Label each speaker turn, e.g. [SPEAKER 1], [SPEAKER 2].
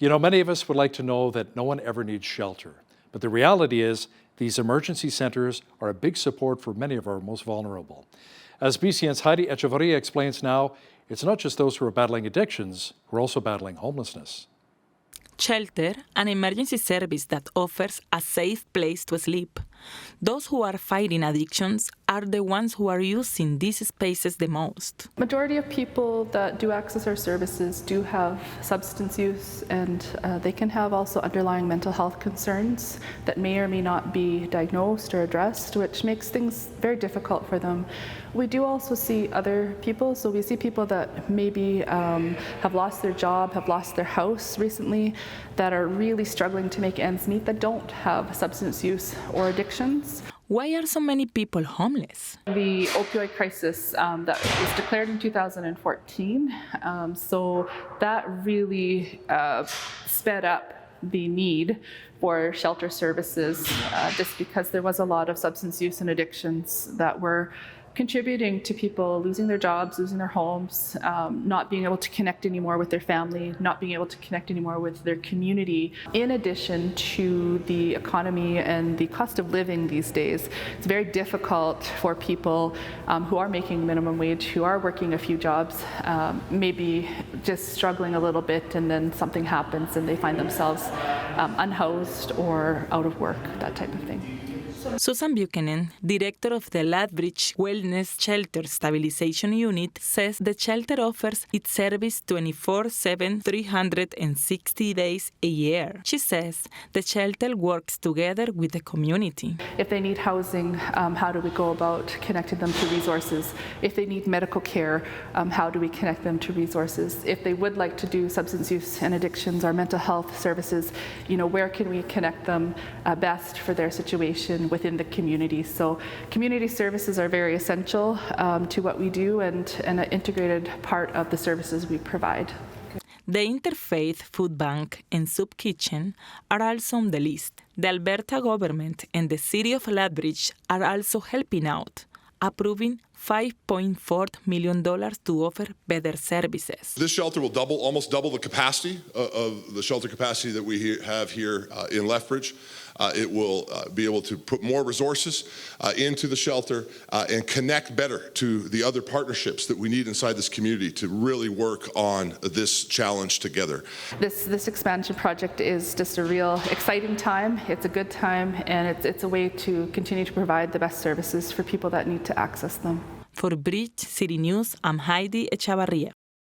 [SPEAKER 1] You know, many of us would like to know that no one ever needs shelter. But the reality is, these emergency centres are a big support for many of our most vulnerable. As BCN's Heidi Echavarria explains now, it's not just those who are battling addictions, who are also battling homelessness.
[SPEAKER 2] Shelter, an emergency service that offers a safe place to sleep. Those who are fighting addictions are the ones who are using these spaces the most.
[SPEAKER 3] Majority of people that do access our services do have substance use, and they can have also underlying mental health concerns that may or may not be diagnosed or addressed, which makes things very difficult for them. We do also see other people, so we see people that maybe have lost their job, have lost their house recently, that are really struggling to make ends meet, that don't have substance use or addictions.
[SPEAKER 2] Why are so many people homeless?
[SPEAKER 3] The opioid crisis that was declared in 2014, so that really sped up the need for shelter services just because there was a lot of substance use and addictions that were contributing to people losing their jobs, losing their homes, not being able to connect anymore with their family, not being able to connect anymore with their community. In addition to the economy and the cost of living these days, it's very difficult for people who are making minimum wage, who are working a few jobs, maybe just struggling a little bit, and then something happens and they find themselves unhoused or out of work, that type of thing.
[SPEAKER 2] Susan Buchanan, director of the Lethbridge Wellness Shelter Stabilization Unit, says the shelter offers its service 24/7, 360 days a year. She says the shelter works together with the community.
[SPEAKER 3] If they need housing, how do we go about connecting them to resources? If they need medical care, how do we connect them to resources? If they would like to do substance use and addictions or mental health services, where can we connect them best for their situation within the community? So community services are very essential to what we do and an integrated part of the services we provide.
[SPEAKER 2] The Interfaith Food Bank and Soup Kitchen are also on the list. The Alberta government and the city of Lethbridge are also helping out, approving $5.4 million to offer better services.
[SPEAKER 4] This shelter will almost double the capacity of the shelter capacity that we have here in Lethbridge. It will be able to put more resources into the shelter and connect better to the other partnerships that we need inside this community to really work on this challenge together.
[SPEAKER 3] This expansion project is just a real exciting time. It's a good time, and it's a way to continue to provide the best services for people that need to access them.
[SPEAKER 2] For Bridge City News, I'm Heidi Echavarria.